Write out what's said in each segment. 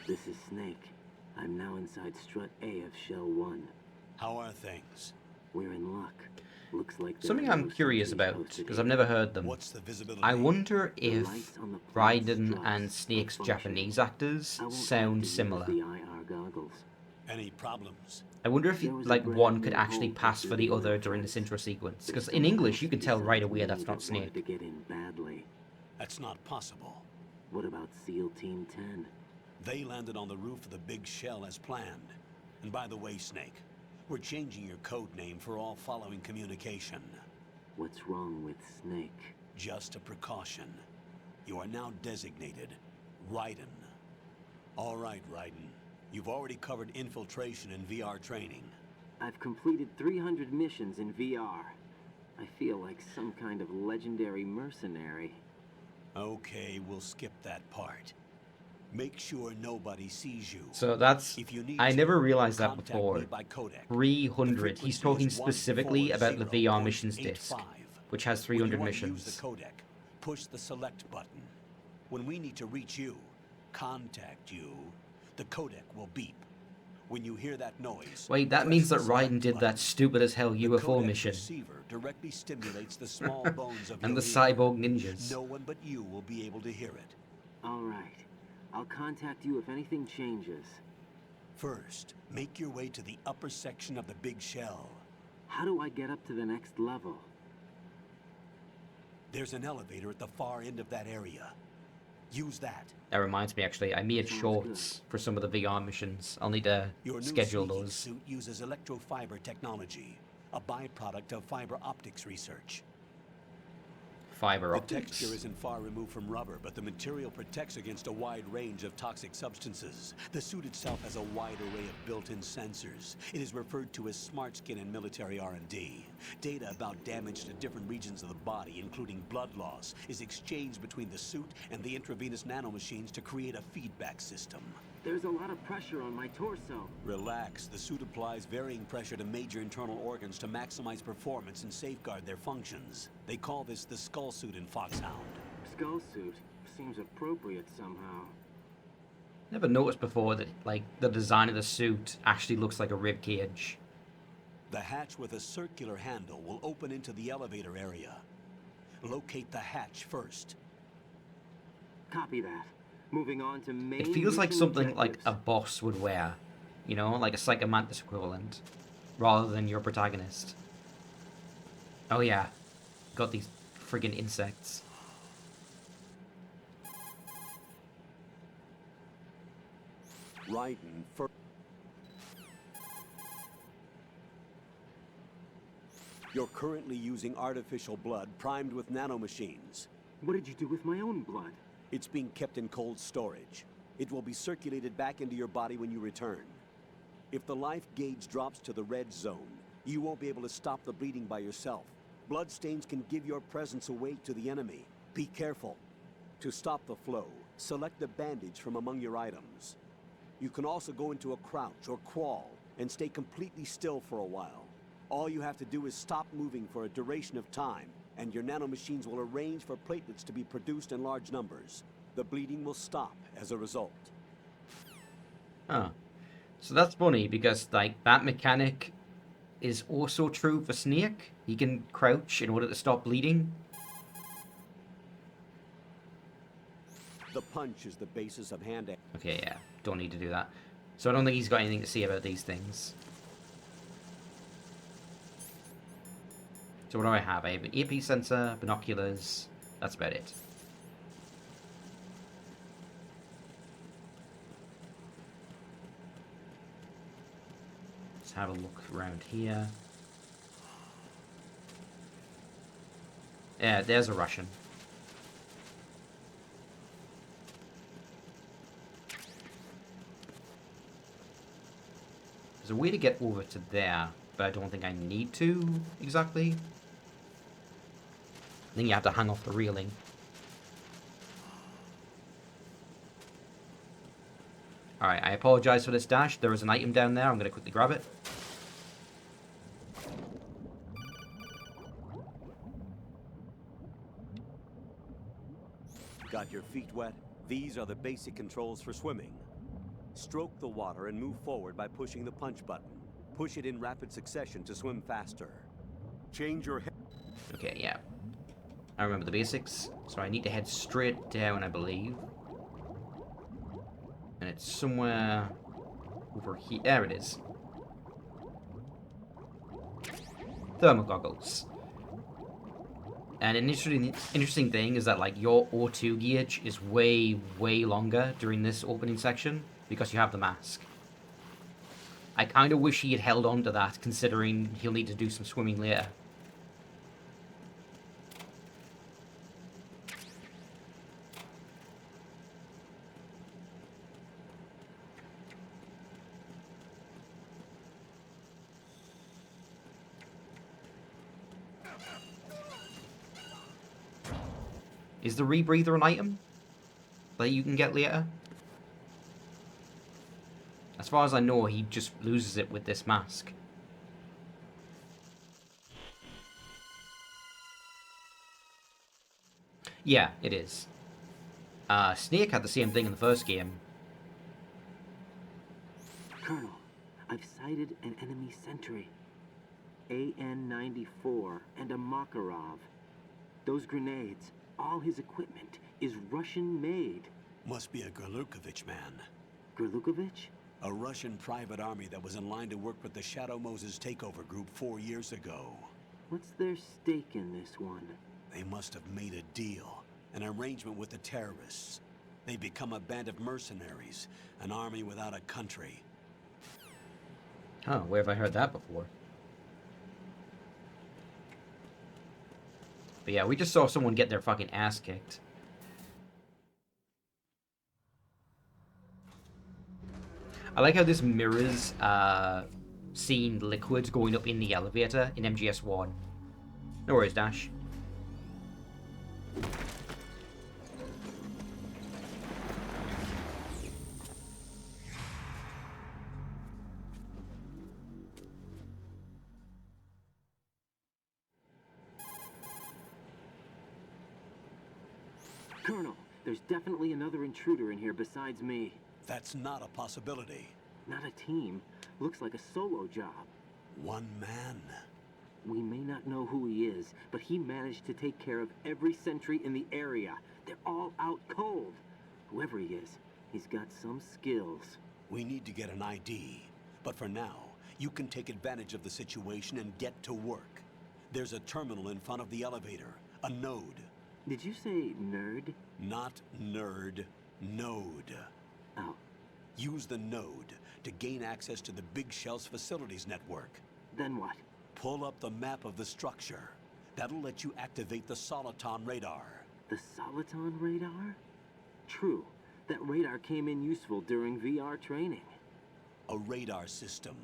This is Snake. I'm now inside strut A of Shell 1. How are things? We're in luck. Looks like there Something are I'm no curious sentries about, posted because here. I've never heard them. What's the visibility? I wonder The if lights on the plant Raiden struts and are Snake's functional. Japanese actors I won't have sound to use similar. the IR goggles. Any problems? I wonder if There was a like brand one could new actually hole pass through for the the other oil during this fence. intro sequence. There's Because in someone English else you can tell right besides away me that's that not wanted Snake. to get in badly. That's not possible. What about SEAL Team 10? They landed on the roof of the big shell as planned. And by the way, Snake, we're changing your code name for all following communication. What's wrong with Snake? Just a precaution. You are now designated Raiden. All right, Raiden. You've already covered infiltration and VR training. I've completed 300 missions in VR. I feel like some kind of legendary mercenary. Okay, we'll skip that part. Make sure nobody sees you. So that's... If you need I to, never realized that contact before. me by codec. 300. He's talking specifically about the VR 140.85. missions disc, which has When you 300 want to use missions. the codec, push the select button. When we need to reach you, contact you, the codec will beep. When you hear that noise, Wait, that press means the that select Raiden did button. that stupid as hell The UFO codec mission. receiver directly stimulates the small bones of And your the ear. cyborg ninjas. No one but you will be able to hear it. All right. I'll contact you if anything changes. First, make your way to the upper section of the big shell. How do I get up to the next level? There's an elevator at the far end of that area. Use that. That reminds me, actually, I made Sounds shorts for some of the VR missions. I'll need to Your new schedule sneaking those. suit uses electrofiber technology, a byproduct of fiber optics research. Fiber The optics. texture isn't far removed from rubber, but the material protects against a wide range of toxic substances. The suit itself has a wide array of built-in sensors. It is referred to as smart skin in military R&D. Data about damage to different regions of the body, including blood loss, is exchanged between the suit and the intravenous nanomachines to create a feedback system. There's a lot of pressure on my torso. Relax. The suit applies varying pressure to major internal organs to maximize performance and safeguard their functions. They call this the skull suit in Foxhound. Skull suit seems appropriate somehow. Never noticed before that, like, the design of the suit actually looks like a rib cage. The hatch with a circular handle will open into the elevator area. Locate the hatch first. Copy that. Moving on to main It feels like mission something like a objectives. boss would wear. You know, like a Psychomantis equivalent. Rather than your protagonist. Oh yeah. Got these friggin' insects. Raiden first. You're currently using artificial blood primed with nanomachines. What did you do with my own blood? It's being kept in cold storage. It will be circulated back into your body when you return. If the life gauge drops to the red zone, you won't be able to stop the bleeding by yourself. Bloodstains can give your presence away to the enemy. Be careful. To stop the flow, select a bandage from among your items. You can also go into a crouch or crawl and stay completely still for a while. All you have to do is stop moving for a duration of time, and your nanomachines will arrange for platelets to be produced in large numbers. The bleeding will stop as a result. Huh. So that's funny because, like, that mechanic is also true for Snake. He can crouch in order to stop bleeding. The punch is the basis of hand action. Okay, yeah. Don't need to do that. So I don't think he's got anything to say about these things. So what do I have? I have an earpiece sensor, binoculars. That's about it. Let's have a look around here. Yeah, there's a Russian. There's a way to get over to there, but I don't think I need to exactly. I think you have to hang off the railing. Alright, I apologize for this dash. There is an item down there. I'm going to quickly grab it. Got your feet wet? These are the basic controls for swimming. Stroke the water and move forward by pushing the punch button. Push it in rapid succession to swim faster. Change your head. Okay, yeah. I remember the basics. So I need to head straight down, I believe. And it's somewhere over here. There it is. Thermal goggles. And an interesting thing is that, like, your O2 gauge is way, way longer during this opening section because you have the mask. I kind of wish he had held on to that, considering he'll need to do some swimming later. Is the rebreather an item that you can get later? As far as I know, he just loses it with this mask. Yeah, it is. Snake had the same thing in the first game. Colonel, I've sighted an enemy sentry. AN-94 and a Makarov. Those grenades, all his equipment, is Russian-made. Must be a Gerlukovich man. Gerlukovich? A Russian private army that was in line to work with the Shadow Moses takeover group 4 years ago. What's their stake in this one? They must have made a deal, an arrangement with the terrorists. They become a band of mercenaries, an army without a country. Huh, where have I heard that before? But yeah, we just saw someone get their fucking ass kicked. I like how this mirrors seeing liquids going up in the elevator in MGS1. No worries, Dash. Colonel, there's definitely another intruder in here besides me. That's not a possibility. Not a team. Looks like a solo job. One man. We may not know who he is, but he managed to take care of every sentry in the area. They're all out cold. Whoever he is, he's got some skills. We need to get an ID. But for now, you can take advantage of the situation and get to work. There's a terminal in front of the elevator. A node. Did you say nerd? Not nerd. Node. Oh. Use the node to gain access to the Big Shell's facilities network. Then what? Pull up the map of the structure. That'll let you activate the Soliton radar. The Soliton radar? True. That radar came in useful during VR training. A radar system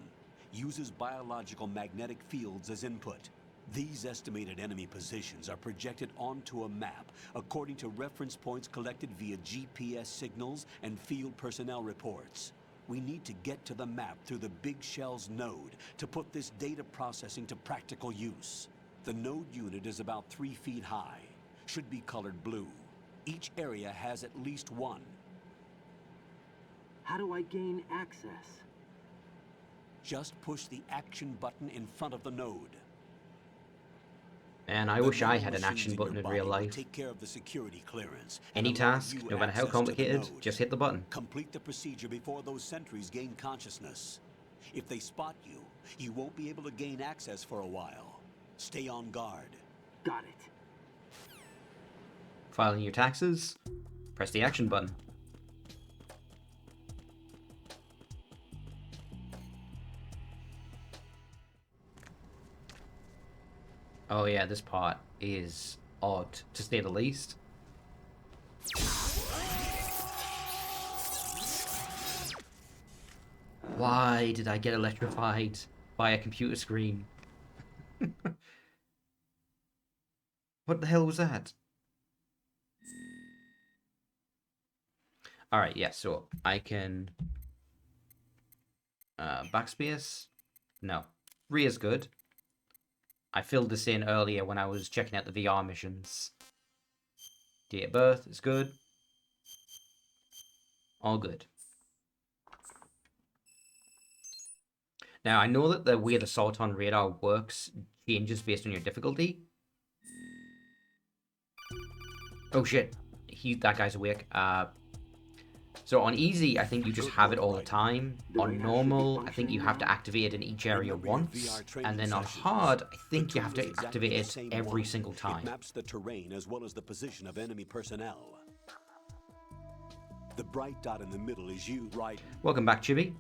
uses biological magnetic fields as input. These estimated enemy positions are projected onto a map according to reference points collected via GPS signals and field personnel reports. We need to get to the map through the Big Shell's node to put this data processing to practical use. The node unit is about 3 feet high, should be colored blue. Each area has at least one. How do I gain access? Just push the action button in front of the node. Man, I wish I had an action button in real life. Take care of the security clearance. Any task, no matter how complicated, just hit the button. Complete the procedure before those sentries gain consciousness. If they spot you, you won't be able to gain access for a while. Stay on guard. Got it. Filing your taxes, press the action button. Oh yeah, this part is odd, to say the least. Why did I get electrified by a computer screen? What the hell was that? Alright, yeah, so I can... backspace? No. Re is good. I filled this in earlier when I was checking out the VR missions. Date of birth is good. All good. Now, I know that the way the Sarton radar works changes based on your difficulty. Oh shit, that guy's awake. So on easy, I think you just have it all the time. On normal, I think you have to activate it in each area once. And then on hard, I think you have to activate it every single time. It maps the terrain as well as the position of enemy personnel. The bright dot in the middle is you, Raiden. Welcome back, Chibi.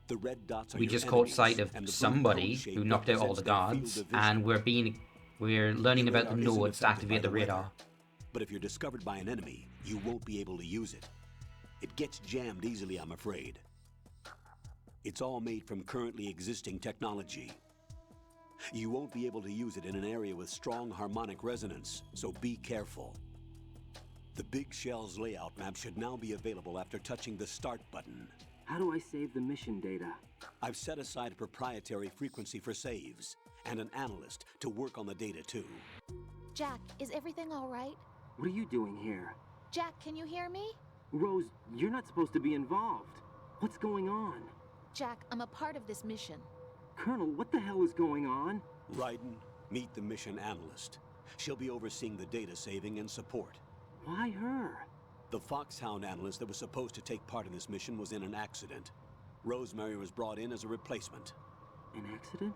The red dots are We your just caught enemies, sight of and the blue somebody cone shape who knocked out all the represents their field guards, of vision. and we're learning Your about the radar isn't nodes to affected by activate the weather, radar. But if you're discovered by an enemy, you won't be able to use it. It gets jammed easily, I'm afraid. It's all made from currently existing technology. You won't be able to use it in an area with strong harmonic resonance, so be careful. The Big Shell's layout map should now be available after touching the Start button. How do I save the mission data? I've set aside a proprietary frequency for saves, and an analyst to work on the data too. Jack, is everything all right? What are you doing here? Jack, can you hear me? Rose, you're not supposed to be involved. What's going on? Jack, I'm a part of this mission. Colonel, what the hell is going on? Raiden, meet the mission analyst. She'll be overseeing the data saving and support. Why her? The Foxhound analyst that was supposed to take part in this mission was in an accident. Rosemary was brought in as a replacement. An accident?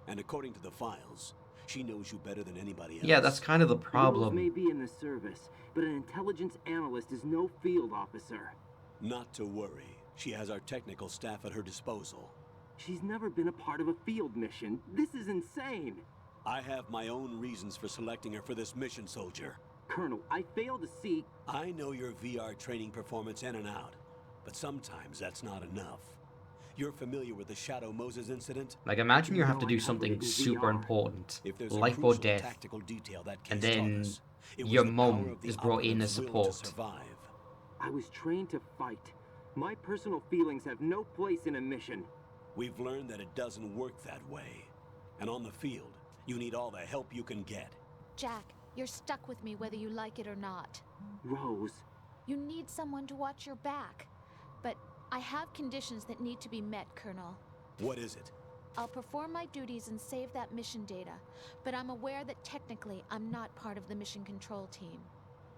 And according to the files, she knows you better than anybody else. Yeah, that's kind of the Rose problem. may be in the service, but an intelligence analyst is no field officer. Not to worry. She has our technical staff at her disposal. She's never been a part of a field mission. This is insane. I have my own reasons for selecting her for this mission, soldier. Colonel, I fail to see... I know your VR training performance in and out, but sometimes that's not enough. You're familiar with the Shadow Moses incident? Like, imagine you have No, to I do haven't something even super VR. important, If there's life a or crucial death, tactical detail that and case taught then us, it was your the mum power of the is brought in as operative's will to support. survive. I was trained to fight. My personal feelings have no place in a mission. We've learned that it doesn't work that way. And on the field, you need all the help you can get. Jack, you're stuck with me whether you like it or not. Rose, You need someone to watch your back. But I have conditions that need to be met, Colonel. What is it? I'll perform my duties and save that mission data, but I'm aware that technically I'm not part of the mission control team.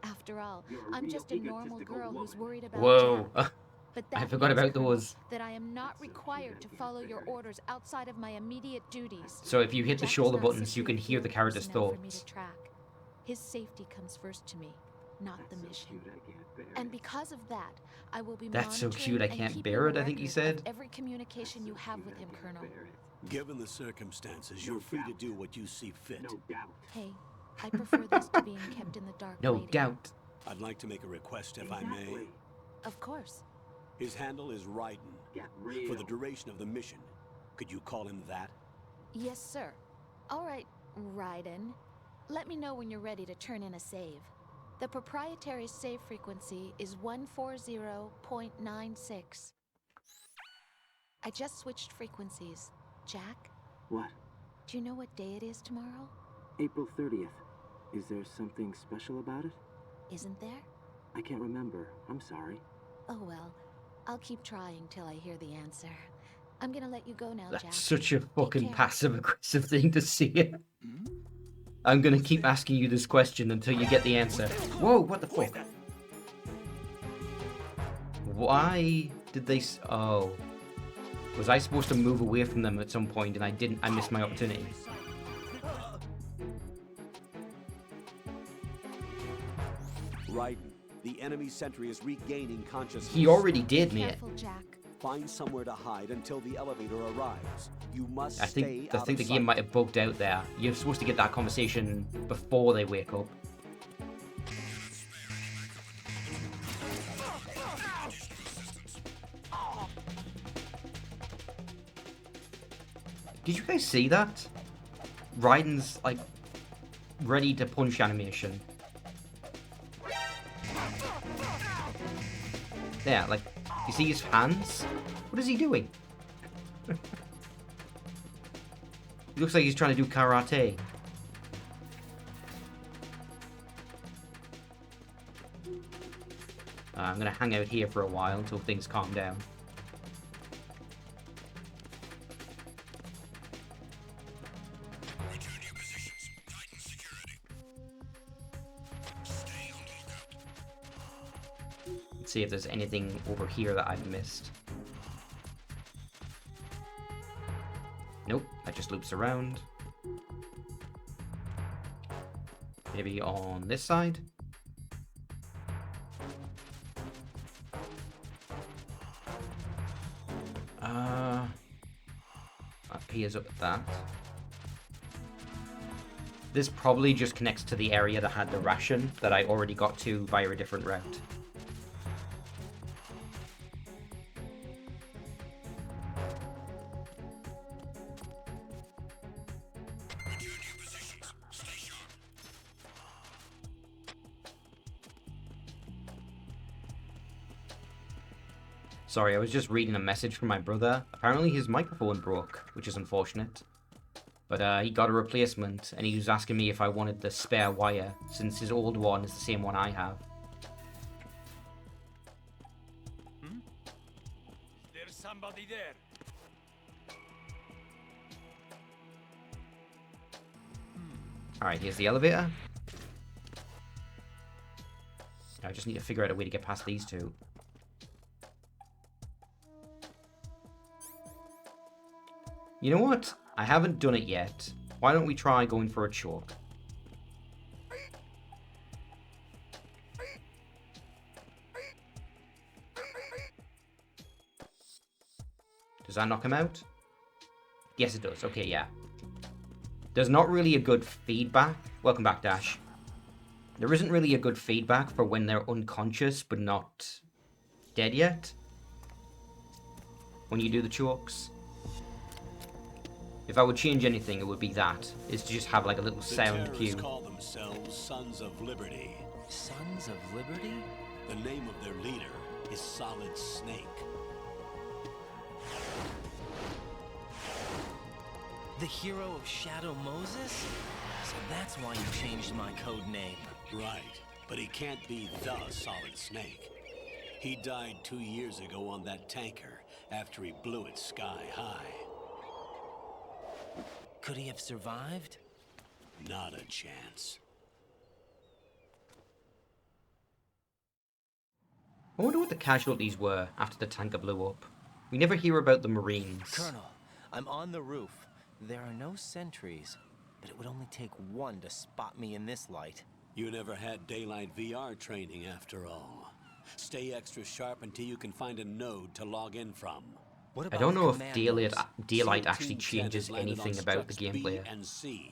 After all, You're a I'm real just a normal egotistical girl who's woman. worried about Whoa. Jack. But I that forgot means, about Colonel, those. that I am not That's so cute, required I to can't follow your bear it. orders outside of my immediate duties. So if you hit the Jack is shoulder not buttons, you can secure hear the field character's personnel for me thoughts. to track. His safety comes first to me, not the that's so mission. cute, I can't bear And it. because of that, I will be That's so monitoring cute, I and can't keeping bear a it, I think you record said. of every communication you That's so have cute, with I him, can't Colonel. bear it. Given the circumstances, No you're free to doubt. do what you see fit. No doubt. Hey, I prefer this to being kept in the dark. No waiting. doubt. I'd like to make a request, if I may. Exactly. Of course. His handle is Raiden. Get real. For the duration of the mission, could you call him that? Yes, sir. All right, Raiden. Let me know when you're ready to turn in a save. The proprietary save frequency is 140.96. I just switched frequencies. Jack, What? do you know what day it is tomorrow? April 30th. Is there something special about it? Isn't there? I can't remember. I'm sorry. Oh well. I'll keep trying till I hear the answer. I'm gonna let you go now, That's Jack. such a fucking care. passive-aggressive thing to say. I'm gonna keep asking you this question until you get the answer. Whoa, what the fuck? Why did they oh. Was I supposed to move away from them at some point and I didn't? I missed my opportunity. Raiden, the enemy sentry is regaining consciousness. He already Be did, mate. careful, Jack. Find somewhere to hide until the elevator arrives. You must I stay think out the of game sight. might have bugged out there. You're supposed to get that conversation before they wake up. Did you guys see that? Raiden's like ready to punch animation. Yeah, like you see his hands? What is he doing? He looks like he's trying to do karate. I'm gonna hang out here for a while until things calm down. see if there's anything over here that I've missed. Nope, that just loops around. Maybe on this side? Appears up at that. This probably just connects to the area that had the ration that I already got to via a different route. Sorry, I was just reading a message from my brother. Apparently his microphone broke, which is unfortunate. But he got a replacement, and he was asking me if I wanted the spare wire, since his old one is the same one I have. There's somebody there. Alright, here's the elevator. I just need to figure out a way to get past these two. You know what? I haven't done it yet. Why don't we try going for a choke? Does that knock him out? Yes, it does. Okay, yeah. There's not really a good feedback. Welcome back, Dash. There isn't really a good feedback for when they're unconscious but not dead yet. When you do the chokes. If I would change anything, it would be that. Is to just have like a little sound cue. The terrorists call themselves Sons of Liberty. Sons of Liberty? The name of their leader is Solid Snake. The hero of Shadow Moses? So that's why you changed my code name. Right, but he can't be the Solid Snake. He died 2 years ago on that tanker after he blew it sky high. Could he have survived? Not a chance. I wonder what the casualties were after the tanker blew up. We never hear about the Marines. Colonel, I'm on the roof. There are no sentries, but it would only take one to spot me in this light. You never had daylight VR training after all. Stay extra sharp until you can find a node to log in from. What I about don't know the if commandos? daylight SEAL actually Team 10 changes has landed anything on about the struts B gameplay. and C.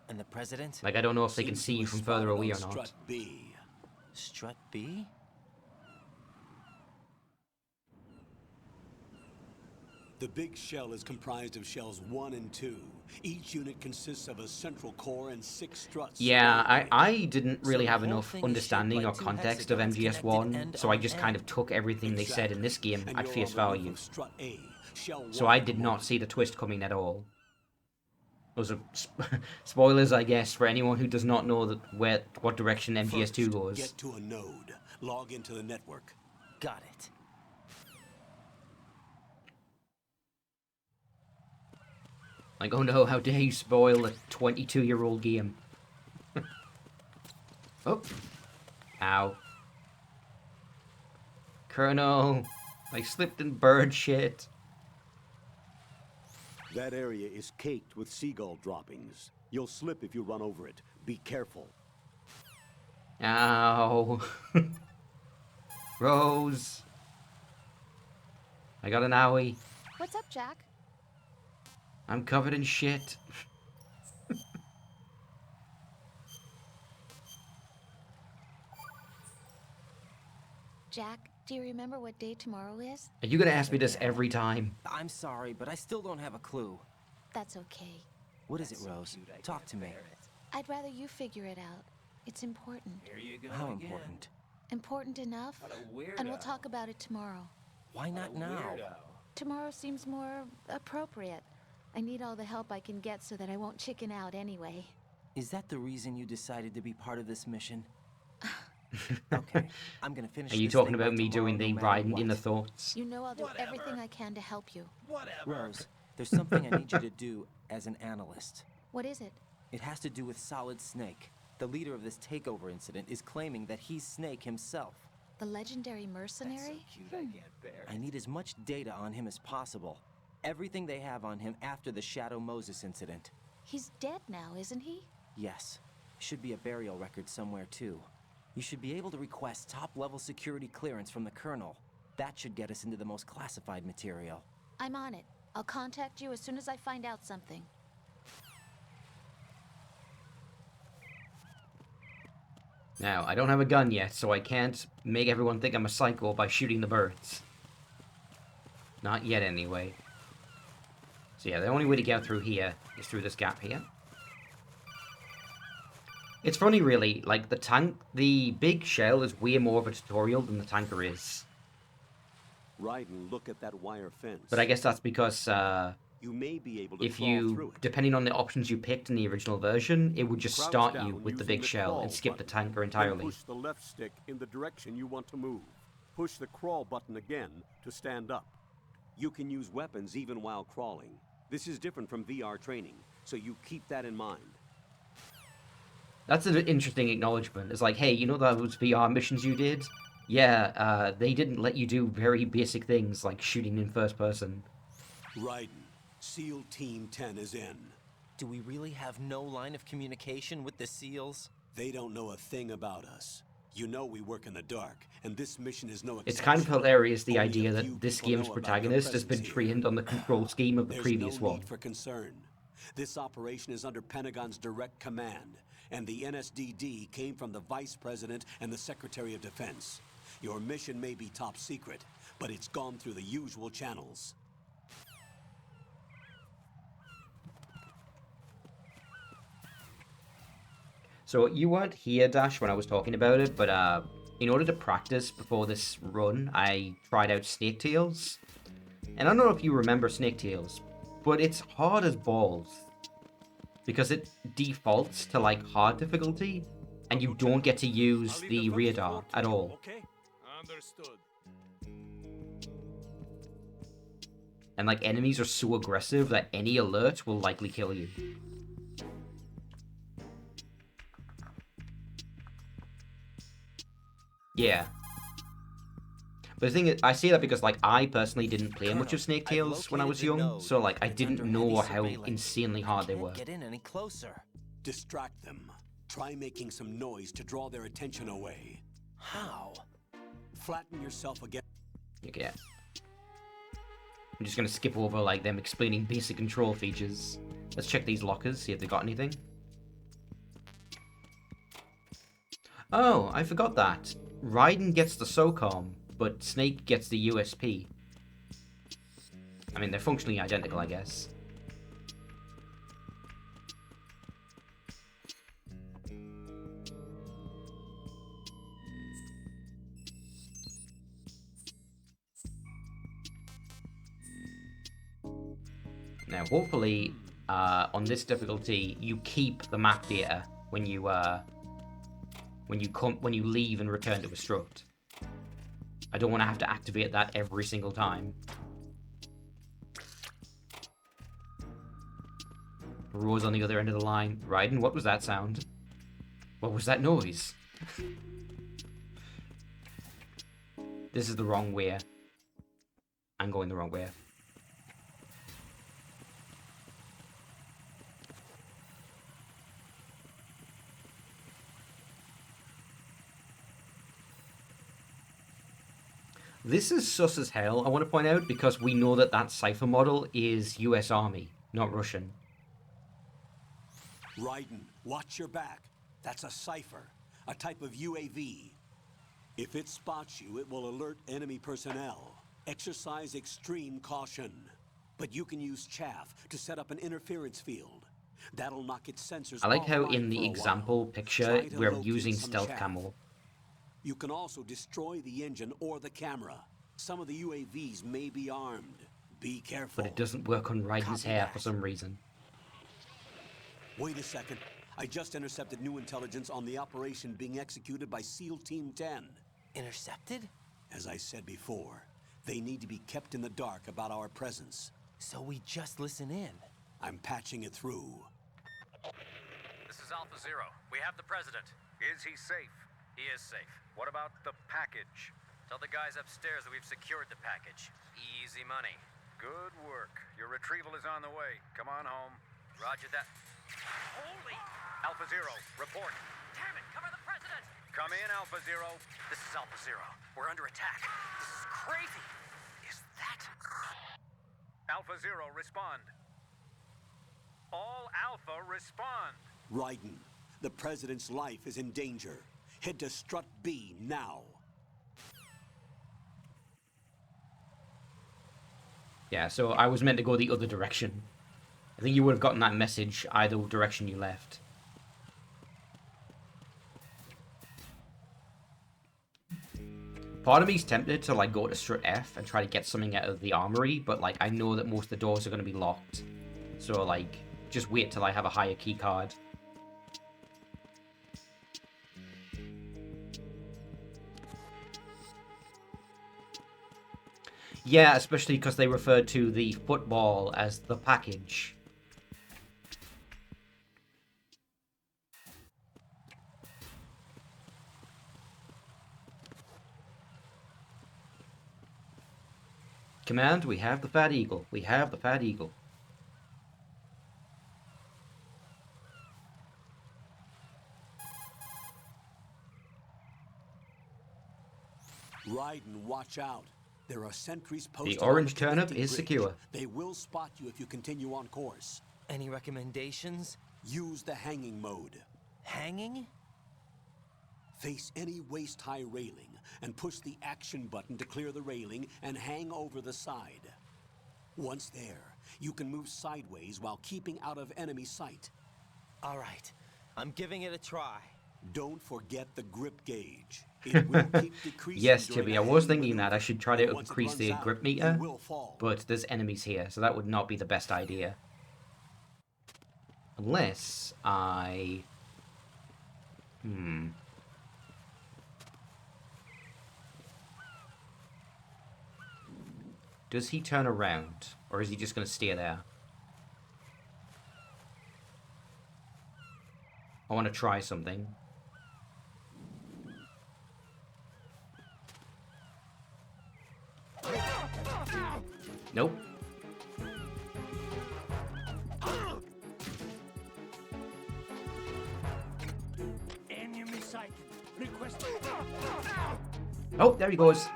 And the president? Like, I don't know if they can Seems see to you have from further spotted away on or not. Strut B. Strut B? The big shell is comprised of shells 1 and 2. Each unit consists of a central core and 6 struts. Yeah, spanning it. I didn't really So have the whole enough thing is understanding shaped or like two context of hexagons MGS1, connected end so I on just kind of end. took everything they said in this game And at you're face on the roof value. of Strut A, shell So 1 I at the did not moment. see the twist coming at all. Those are spoilers, I guess, for anyone who does not know what direction MGS2 First, goes. get to a node. Log into the network. Got it. Like, oh no, how dare you spoil a 22-year-old game. Oh. Ow. Colonel, I slipped in bird shit. That area is caked with seagull droppings. You'll slip if you run over it. Be careful. Ow. Rose. I got an owie. What's up, Jack? I'm covered in shit. Jack, do you remember what day tomorrow is? Are you gonna ask me this every time? I'm sorry, but I still don't have a clue. That's okay. What is it, Rose? Talk to me. I'd rather you figure it out. It's important. How important? Important enough? And we'll talk about it tomorrow. Why not now? Tomorrow seems more appropriate. I need all the help I can get so that I won't chicken out anyway. Is that the reason you decided to be part of this mission? Okay, I'm gonna finish. Are you this talking thing about by me tomorrow, doing the no matter riding what. in the thoughts? You know I'll do everything I can to help you. Rose, there's something I need you to do as an analyst. What is it? It has to do with Solid Snake. The leader of this takeover incident is claiming that he's Snake himself. The legendary mercenary? I need as much data on him as possible. Everything they have on him after the Shadow Moses incident. He's dead now, isn't he? Yes. Should be a burial record somewhere, too. You should be able to request top-level security clearance from the Colonel. That should get us into the most classified material. I'm on it. I'll contact you as soon as I find out something. Now, I don't have a gun yet, so I can't make everyone think I'm a psycho by shooting the birds. Not yet, anyway. So yeah, the only way to get through here is through this gap here. It's funny, really, like, the big shell is way more of a tutorial than the tanker is. Raiden, look at that wire fence. But I guess that's because, you may be able to if crawl you, through it. depending on the options you picked in the original version, it would just Crouch start down you with the using big shell and crawl skip the button. tanker Then entirely. push the left stick in the direction you want to move. Push the crawl button again to stand up. You can use weapons even while crawling. This is different from VR training, so you keep that in mind. That's an interesting acknowledgement. It's like, hey, you know those VR missions you did? Yeah, they didn't let you do very basic things like shooting in first person. Raiden, SEAL Team 10 is in. Do we really have no line of communication with the SEALs? They don't know a thing about us. You know we work in the dark, and this mission is no exception. It's kind of hilarious, the Only idea a that few this people game's know about protagonist your has been presence here. trained on the control scheme of the There's previous no one. need for concern. This operation is under Pentagon's direct command, and the NSDD came from the Vice President and the Secretary of Defense. Your mission may be top secret, but it's gone through the usual channels. So you weren't here, Dash, when I was talking about it, but in order to practice before this run, I tried out Snake Tails. And I don't know if you remember Snake Tails, but it's hard as balls. Because it defaults to, like, hard difficulty, and you don't get to use the radar at all. Okay, understood. And, like, enemies are so aggressive that any alert will likely kill you. Yeah. But the thing is, I say that because, like, I personally didn't play much of Snake Tails when I was young, so, like, I didn't know how insanely hard they were. Can't get in any closer. Distract them. Try making some noise to draw their attention away. How? Flatten yourself again. Okay. I'm just gonna skip over, like, them explaining basic control features. Let's check these lockers, see if they got anything. Oh, I forgot that. Raiden gets the SOCOM, but Snake gets the USP. I mean, they're functionally identical, I guess. Now, hopefully, on this difficulty, you keep the map data when you leave and return to a struct. I don't want to have to activate that every single time. Rose on the other end of the line. Raiden, what was that sound? What was that noise? This is the wrong way. I'm going the wrong way. This is sus as hell, I want to point out, because we know that that cipher model is US Army, not Russian. Raiden, watch your back. That's a cipher, a type of UAV. If it spots you, it will alert enemy personnel. Exercise extreme caution. But you can use chaff to set up an interference field. That'll knock its sensors I like how offline in the for a example while. picture, Try to we're locate using some stealth chaff. camo. You can also destroy the engine or the camera. Some of the UAVs may be armed. Be careful. But it doesn't work on Raiden's Copy hair that. for some reason. Wait a second. I just intercepted new intelligence on the operation being executed by SEAL Team 10. Intercepted? As I said before, they need to be kept in the dark about our presence. So we just listen in. I'm patching it through. This is Alpha Zero. We have the president. Is he safe? He is safe. What about the package? Tell the guys upstairs that we've secured the package. Easy money. Good work. Your retrieval is on the way. Come on home. Roger that. Holy! Alpha Zero, report. Damn it! Cover the president! Come in, Alpha Zero. This is Alpha Zero. We're under attack. This is crazy. Is that... Alpha Zero, respond. All Alpha, respond. Raiden, the President's life is in danger. Head to Strut B now. Yeah, so I was meant to go the other direction. I think you would have gotten that message either direction you left. Part of me's tempted to like go to Strut F and try to get something out of the armory, but like I know that most of the doors are going to be locked. So like, just wait till I have a higher key card. Yeah, especially because they referred to the football as the package. Command, we have the Fat Eagle. We have the Fat Eagle. Raiden, watch out. There are sentries posted. The orange on turnip connecting is bridge. secure. They will spot you if you continue on course. Any recommendations? Use the hanging mode. Hanging? Face any waist-high railing and push the action button to clear the railing and hang over the side. Once there, you can move sideways while keeping out of enemy sight. All right. I'm giving it a try. Don't forget the grip gauge. It will keep decreasing. Yes, during Tibby, a I was hanging thinking that I maneuver. should try to Once it increase runs the out, grip you meter, will fall. but there's enemies here, so that would not be the best idea. Unless I... Does he turn around, or is he just going to stay there? I want to try something. Nope. Enemy sighted. Request. Oh, there he goes.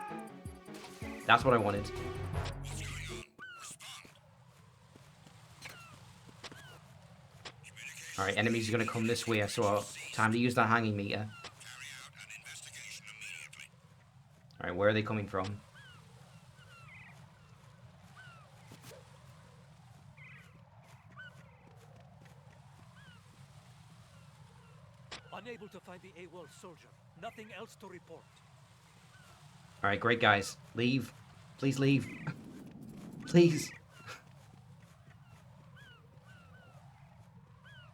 That's what I wanted. Alright, enemies are going to come this way, so time to use that hanging meter. Alright, where are they coming from? Unable to find the AWOL soldier. Nothing else to report. Alright, great guys. Leave. Please leave. Please.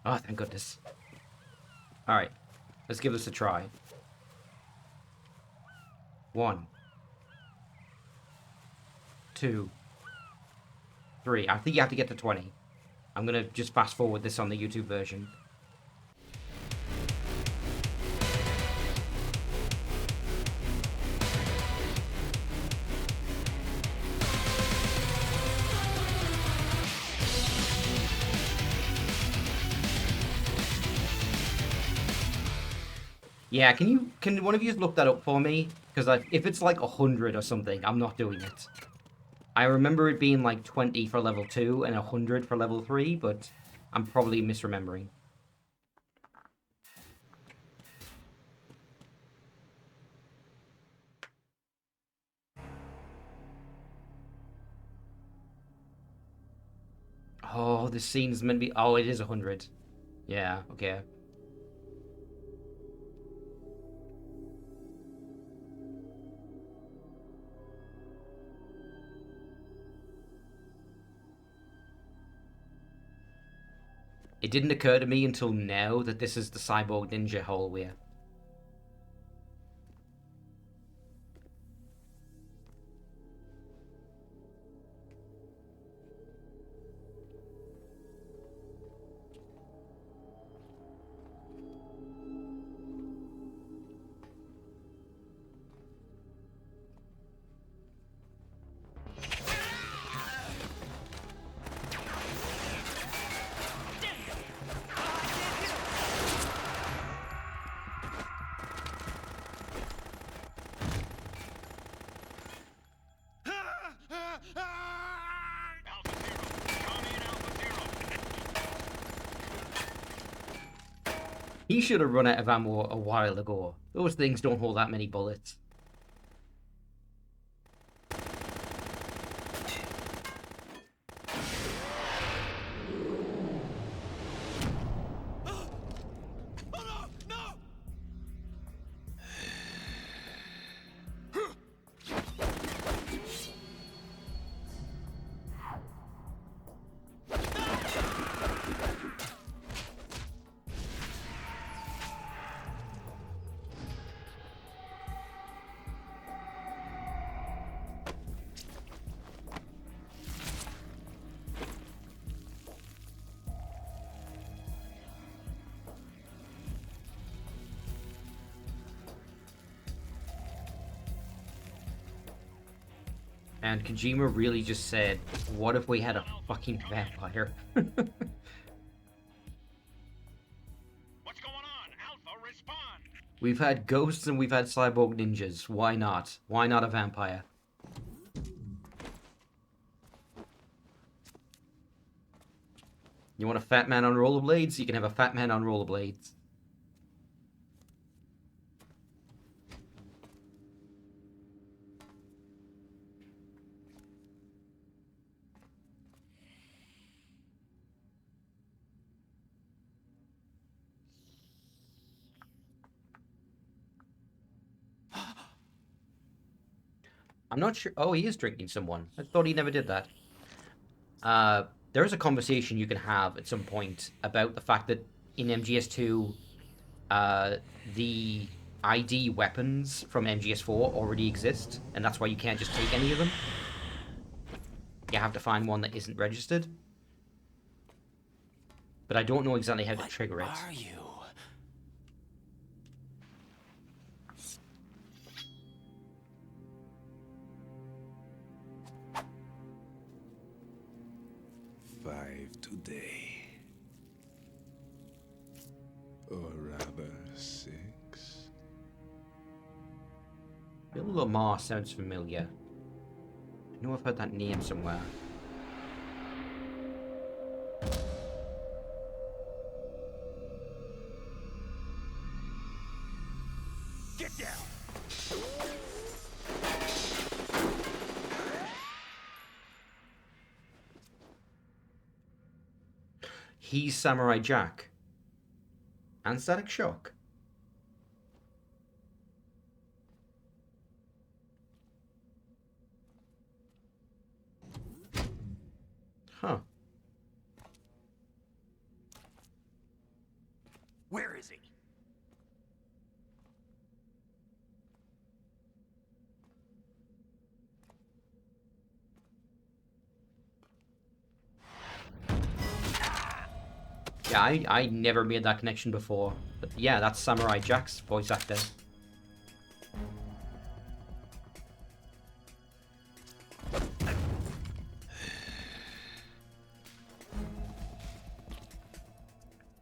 Oh, thank goodness. Alright. Let's give this a try. 1, 2, 3. I think you have to get to 20. I'm gonna just fast forward this on the YouTube version. Yeah, can one of you look that up for me? Because if it's like 100 or something, I'm not doing it. I remember it being like 20 for level 2 and 100 for level 3, but I'm probably misremembering. Oh, this scene's meant to be... Oh, it is 100. Yeah, okay. It didn't occur to me until now that this is the Cyborg Ninja hallway. He should have run out of ammo a while ago. Those things don't hold that many bullets. And Kojima really just said, what if we had a fucking vampire? What's going on? Alpha, respond! We've had ghosts and we've had cyborg ninjas. Why not? Why not a vampire? You want a fat man on rollerblades? You can have a fat man on rollerblades. I'm not sure. Oh, he is drinking someone. I thought he never did that. There is a conversation you can have at some point about the fact that in MGS2, the ID weapons from MGS4 already exist, and that's why you can't just take any of them. You have to find one that isn't registered. But I don't know exactly how to trigger it. What are you? Today. Or rather, 6. Bill Lamar sounds familiar. I know I've heard that name somewhere. Get down! He's Samurai Jack. And Static Shock. Huh. Where is he? Yeah, I never made that connection before. But yeah, that's Samurai Jack's voice actor.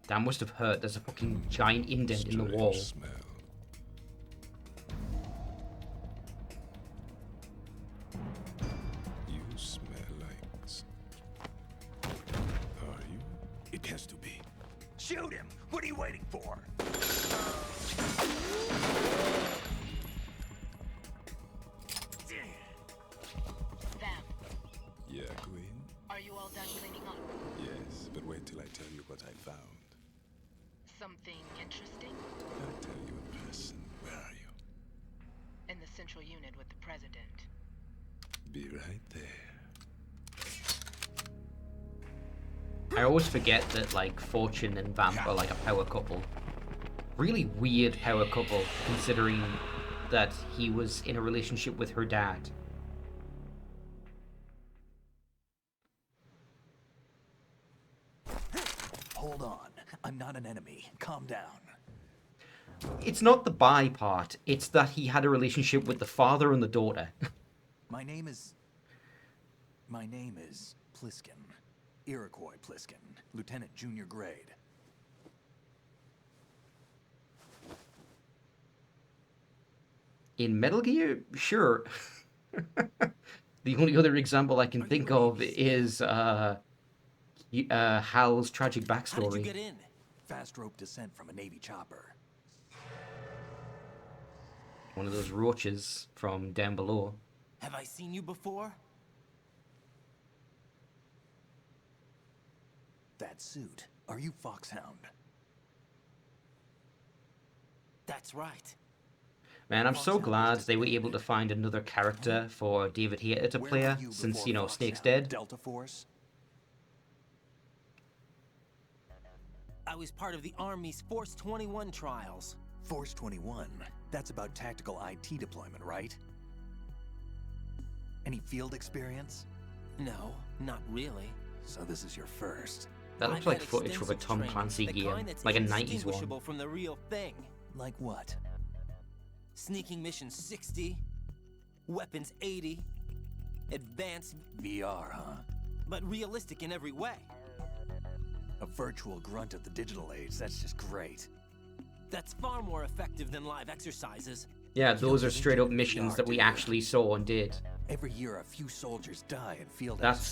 That must have hurt. There's a fucking giant indent in the wall. Smell. You smell like... Are you? It has to be. Shoot him! What are you waiting for? Vamp, Yeah, Queen? are you all done cleaning up? Yes, but wait till I tell you what I found. Something interesting? I'll tell you in person. Where are you? In the central unit with the president. Be right there. I always forget that, like, Fortune and Vamp are like a power couple. Really weird power couple, considering that he was in a relationship with her dad. Hold on. I'm not an enemy. Calm down. It's not the bi part, it's that he had a relationship with the father and the daughter. My name is Pliskin. Iroquois Pliskin. Lieutenant junior grade. In Metal Gear? Sure. The only other example I can think of is Hal's tragic backstory. How did you get in? Fast rope descent from a Navy chopper. One of those roaches from down below. Have I seen you before? That suit. Are you Foxhound? That's right. Man, I'm so glad they were able to find another character for David Hayter to play, since, you know, Snake's dead. Delta Force? I was part of the Army's Force 21 trials. Force 21? That's about tactical IT deployment, right? Any field experience? No, not really. So this is your first. That looks like footage from a Tom Clancy game, like a 90s one. From the real thing. Like what? Sneaking mission 60, weapons 80, advanced VR, huh? but realistic in every way. A virtual grunt of the digital age, that's just great. That's far more effective than live exercises. Yeah, those are straight up missions that we actually saw and did. Every year a few soldiers die in field That's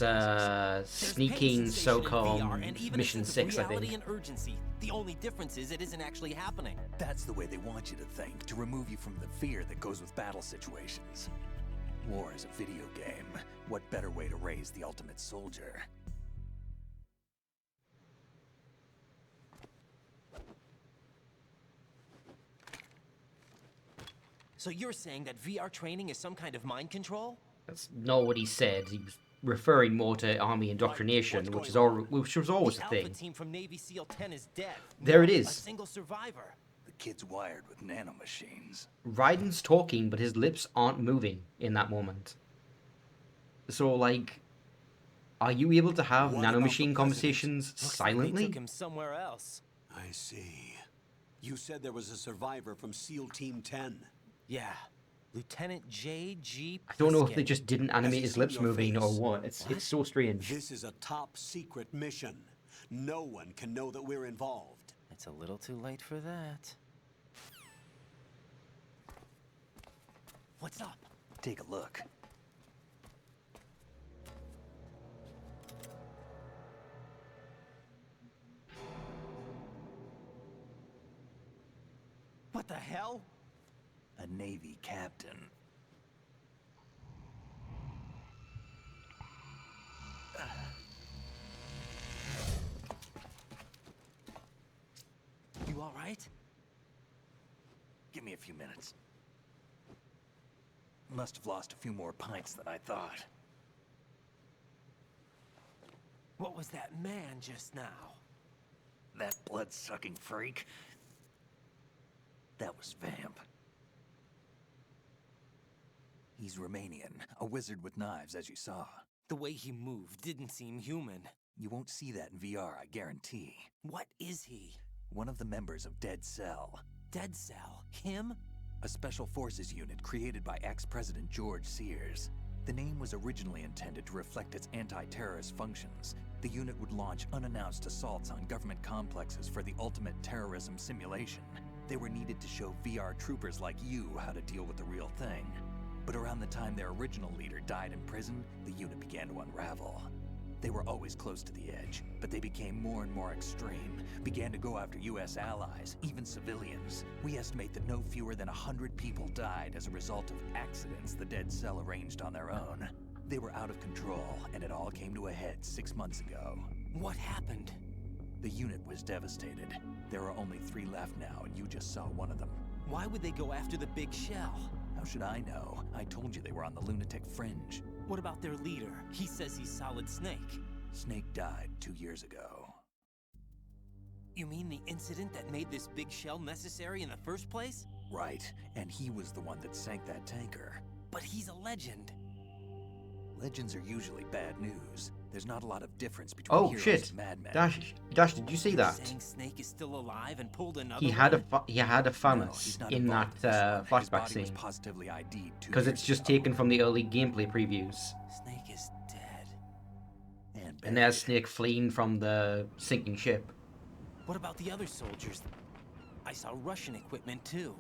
sneaking SOCOM mission 6, I think. And urgency. The only difference is it isn't actually happening. That's the way they want you to think, to remove you from the fear that goes with battle situations. War is a video game. What better way to raise the ultimate soldier? So you're saying that VR training is some kind of mind control? That's not what he said. He was referring more to army indoctrination, which was always a thing. The team from Navy SEAL 10 is dead. There it is. A single survivor. The kid's wired with nanomachines. Raiden's talking, but his lips aren't moving in that moment. So, like, are you able to have nanomachine conversations silently? They took him somewhere else. I see. You said there was a survivor from SEAL Team 10. Yeah. Lieutenant J.G. I don't know if they just didn't animate his lips moving or what. It's so strange. This is a top secret mission. No one can know that we're involved. It's a little too late for that. What's up? Take a look. What the hell? A Navy captain. You all right? Give me a few minutes. Must have lost a few more pints than I thought. What was that man just now? That blood-sucking freak? That was Vamp. He's Romanian, a wizard with knives, as you saw. The way he moved didn't seem human. You won't see that in VR, I guarantee. What is he? One of the members of Dead Cell. Dead Cell? Him? A special forces unit created by ex-President George Sears. The name was originally intended to reflect its anti-terrorist functions. The unit would launch unannounced assaults on government complexes for the ultimate terrorism simulation. They were needed to show VR troopers like you how to deal with the real thing. But around the time their original leader died in prison, the unit began to unravel. They were always close to the edge, but they became more and more extreme, began to go after US allies, even civilians. We estimate that no fewer than 100 people died as a result of accidents the Dead Cell arranged on their own. They were out of control, and it all came to a head 6 months ago. What happened? The unit was devastated. There are only 3 left now, and you just saw one of them. Why would they go after the big shell? How should I know? I told you they were on the lunatic fringe. What about their leader? He says he's Solid Snake. Snake died 2 years ago. You mean the incident that made this big shell necessary in the first place? Right, and he was the one that sank that tanker. But he's a legend. Legends are usually bad news. There's not a lot of difference between Oh heroes shit! and madmen. Dash, did you see that? Saying Snake is still alive and pulled another He had one? a No, famous he's not in involved that in this one. His flashback body was scene positively ID'd 2 because it's years just ago. taken from the early gameplay previews. Snake is dead. And there's Snake fleeing from the sinking ship. What about the other soldiers? I saw Russian equipment too.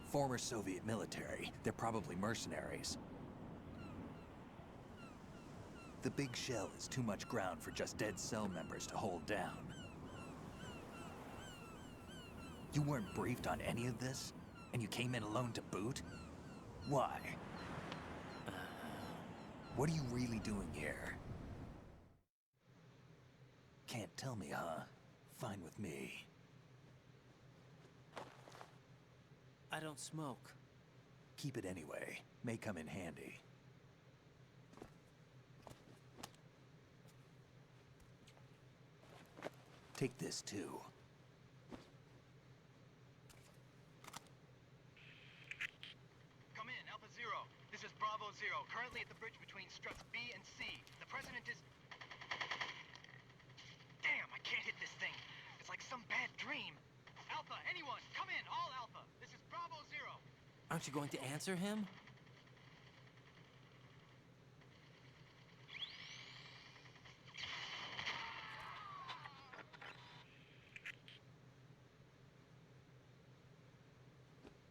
Former Soviet military. They're probably mercenaries. The big shell is too much ground for just Dead Cell members to hold down. You weren't briefed on any of this? And you came in alone to boot? Why? What are you really doing here? Can't tell me, huh? Fine with me. I don't smoke. Keep it anyway. May come in handy. Take this too. Come in, Alpha Zero. This is Bravo Zero, currently at the bridge between struts B and C. The President is... Damn, I can't hit this thing. It's like some bad dream. Alpha, anyone, come in, all Alpha. This is Bravo Zero. Aren't you going to answer him?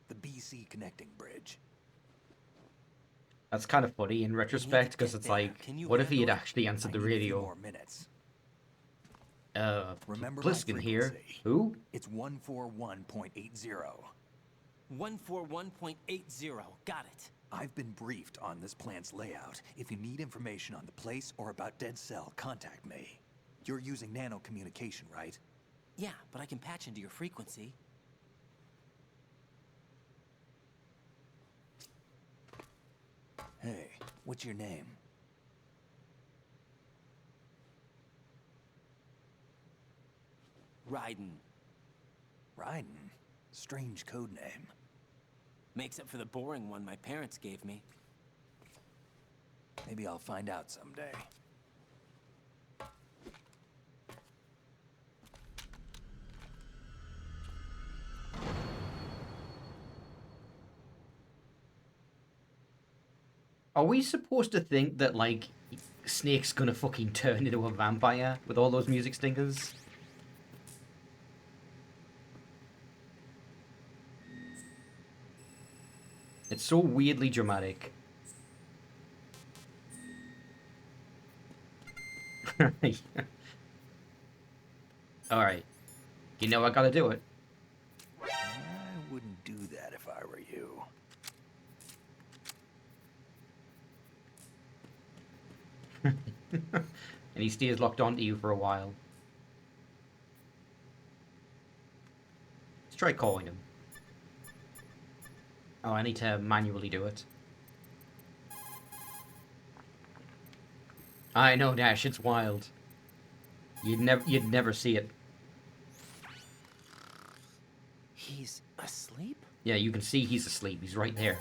The BC connecting bridge. That's kind of funny in retrospect, because it's like, what if he had actually answered the radio? More minutes. Remember Bliskin my here. frequency. Who? It's 141.80. 141.80. Got it. I've been briefed on this plant's layout. If you need information on the place or about Dead Cell, contact me. You're using nano communication, right? Yeah, but I can patch into your frequency. Hey, what's your name? Raiden. Raiden? Strange code name. Makes up for the boring one my parents gave me. Maybe I'll find out someday. Are we supposed to think that, like, Snake's gonna fucking turn into a vampire with all those music stingers? It's so weirdly dramatic. Alright. You know I gotta do it. I wouldn't do that if I were you. And he stays locked onto you for a while. Let's try calling him. Oh, I need to manually do it. I know, Dash, it's wild. You'd never see it. He's asleep? Yeah, you can see he's asleep. He's right there.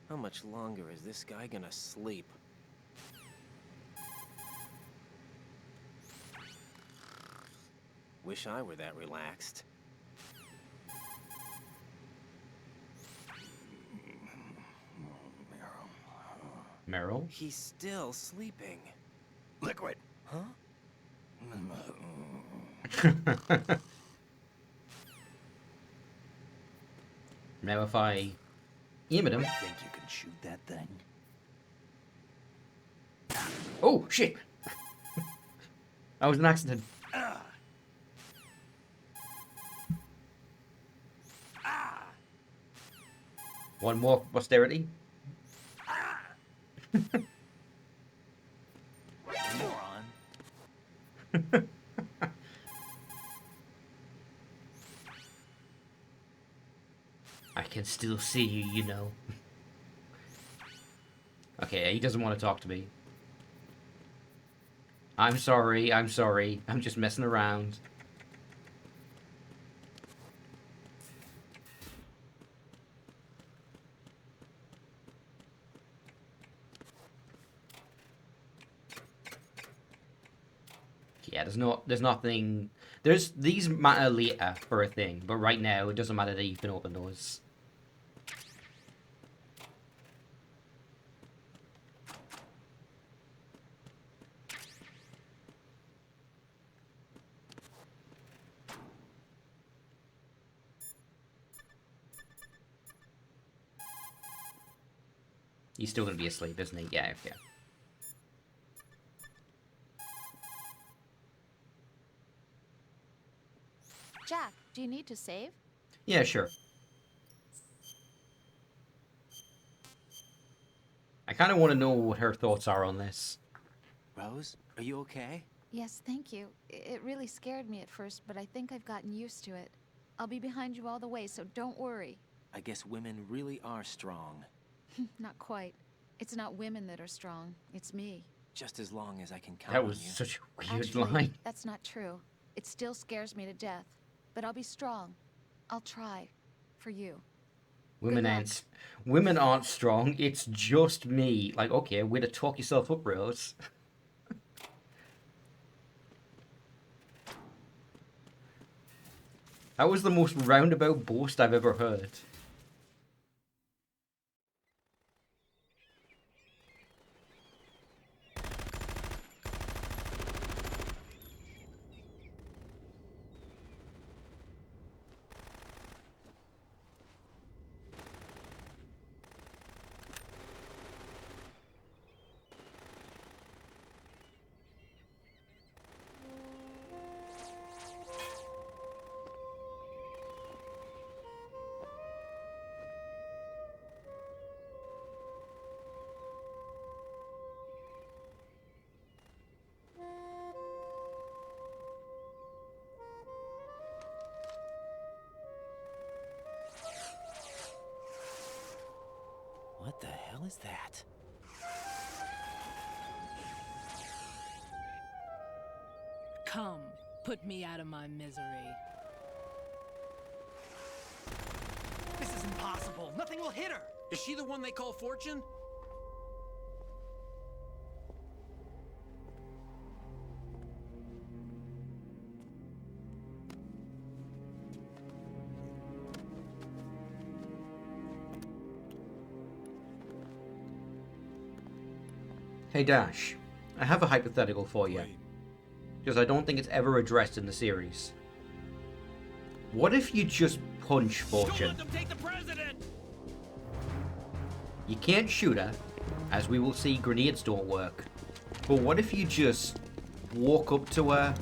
How much longer is this guy gonna sleep? Wish I were that relaxed. Meryl? He's still sleeping. Liquid! Huh? Now if I aim at him... Think you can shoot that thing? Oh, shit! That was an accident. One more posterity. Moron. I can still see you, you know. Okay, he doesn't want to talk to me. I'm sorry, I'm sorry. I'm just messing around. Yeah, there's nothing... These matter later for a thing, but right now it doesn't matter that you can open those. He's still gonna be asleep, isn't he? Yeah, yeah. you need to save? Yeah, sure. I kind of want to know what her thoughts are on this. Rose, are you okay? Yes, thank you. It really scared me at first, but I think I've gotten used to it. I'll be behind you all the way, so don't worry. I guess women really are strong. Not quite. It's not women that are strong, it's me. Just as long as I can count That on was you. such a weird Actually, line. that's not true. It still scares me to death. But I'll be strong. I'll try. For you. Women aren't strong. It's just me. Like, okay, way to talk yourself up, Rose. That was the most roundabout boast I've ever heard. What the hell is that? Come, put me out of my misery. This is impossible. Nothing will hit her. Is she the one they call Fortune? Hey Dash, I have a hypothetical for you. Because I don't think it's ever addressed in the series. What if you just punch Fortune? Don't let them take the president! You can't shoot her, as we will see grenades don't work. But what if you just walk up to her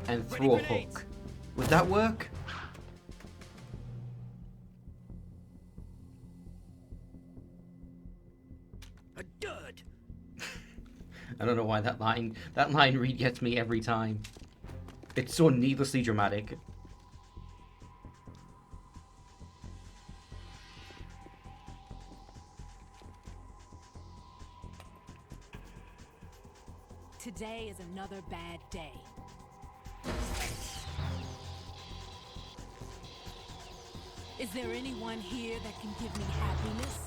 and throw a hook? Would that work? A dud! I don't know why that line read gets me every time. It's so needlessly dramatic. Today is another bad day. Is there anyone here that can give me happiness?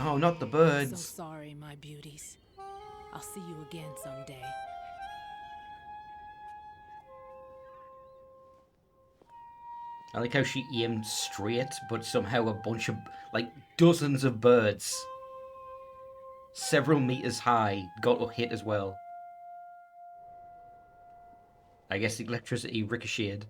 Oh, not the birds. So sorry, my beauties. I'll see you again someday. I like how she aimed straight, but somehow a bunch of, like, dozens of birds, several meters high, got hit as well. I guess the electricity ricocheted.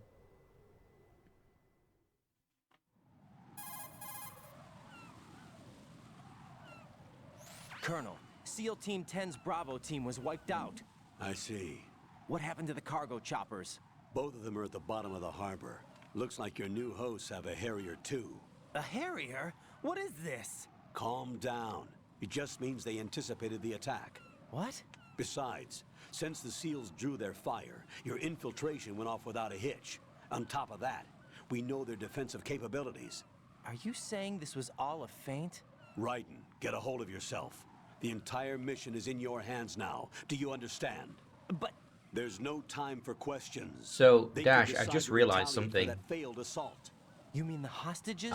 Colonel, SEAL Team 10's Bravo team was wiped out. I see. What happened to the cargo choppers? Both of them are at the bottom of the harbor. Looks like your new hosts have a Harrier too. A Harrier? What is this? Calm down. It just means they anticipated the attack. What? Besides, since the SEALs drew their fire, your infiltration went off without a hitch. On top of that, we know their defensive capabilities. Are you saying this was all a feint? Raiden, get a hold of yourself. The entire mission is in your hands now. Do you understand? But There's no time for questions. So, They Dash, could I decide just to retalized retaliate for something. that failed assault. You mean the hostages?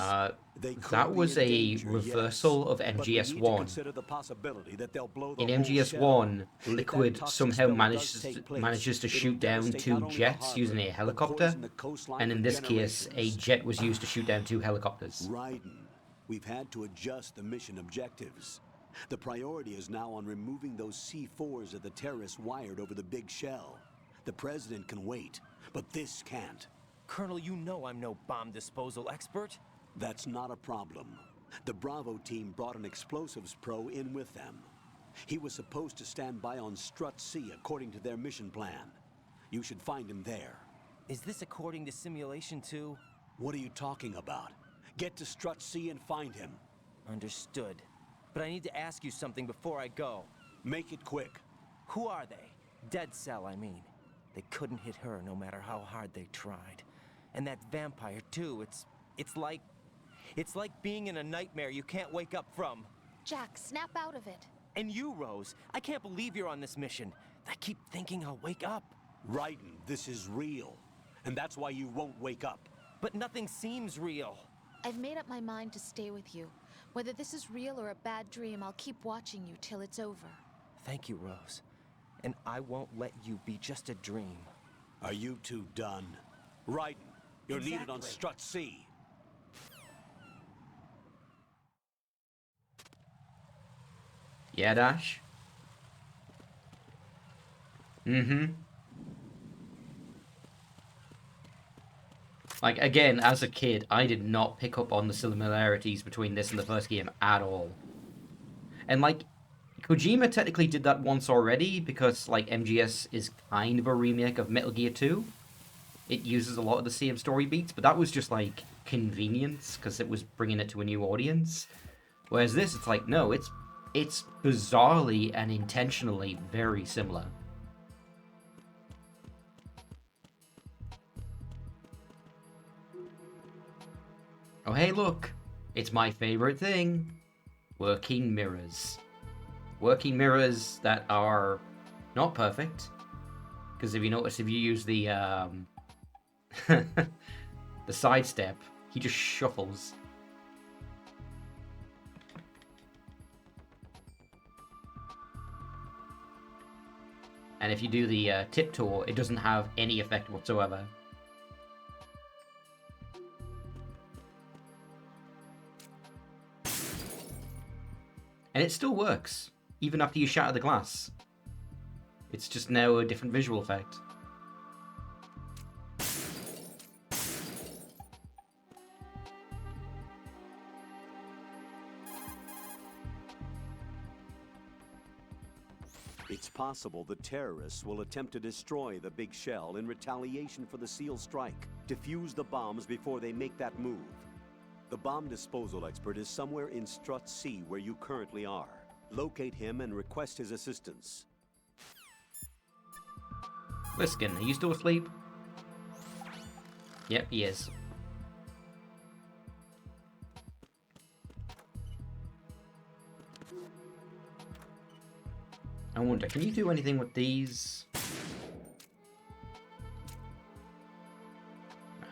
They could That be was in a danger, reversal yes, of but we need to MGS1. consider the possibility that they'll blow the In whole MGS1, shell. Liquid If that toxic somehow spill manages does take place, manages to it'll shoot down devastate 2 not only the jets harbor, using a but helicopter, poison the coastline and for in this case, a generations. jet was used to shoot down 2 helicopters. Raiden, we've had to adjust the mission objectives. The priority is now on removing those C4s that the terrorists wired over the big shell. The president can wait, but this can't. Colonel, you know I'm no bomb disposal expert. That's not a problem. The Bravo team brought an explosives pro in with them. He was supposed to stand by on Strut C according to their mission plan. You should find him there. Is this according to simulation too? What are you talking about? Get to Strut C and find him. Understood. But I need to ask you something before I go. Make it quick. Who are they? Dead Cell, I mean. They couldn't hit her no matter how hard they tried. And that vampire too, it's like being in a nightmare you can't wake up from. Jack, snap out of it. And you, Rose, I can't believe you're on this mission. I keep thinking I'll wake up. Raiden, this is real. And that's why you won't wake up. But nothing seems real. I've made up my mind to stay with you. Whether this is real or a bad dream, I'll keep watching you till it's over. Thank you, Rose. And I won't let you be just a dream. Are you two done? Raiden, you're needed on Strut C. Yeah, Dash? Like, again, as a kid, I did not pick up on the similarities between this and the first game at all. And, like, Kojima technically did that once already, because, like, MGS is kind of a remake of Metal Gear 2. It uses a lot of the same story beats, but that was just, like, convenience, because it was bringing it to a new audience. Whereas this, it's like, no, it's bizarrely and intentionally very similar. Oh, hey, look. It's my favorite thing. Working mirrors. Working mirrors that are not perfect. Because if you notice, if you use the, the sidestep, he just shuffles. And if you do the tiptoe, it doesn't have any effect whatsoever. And it still works, even after you shatter the glass. It's just now a different visual effect. It's possible the terrorists will attempt to destroy the big shell in retaliation for the SEAL strike. Defuse the bombs before they make that move. The bomb disposal expert is somewhere in Strut C where you currently are. Locate him and request his assistance. Liskin, are you still asleep? Yep, he is. I wonder, can you do anything with these?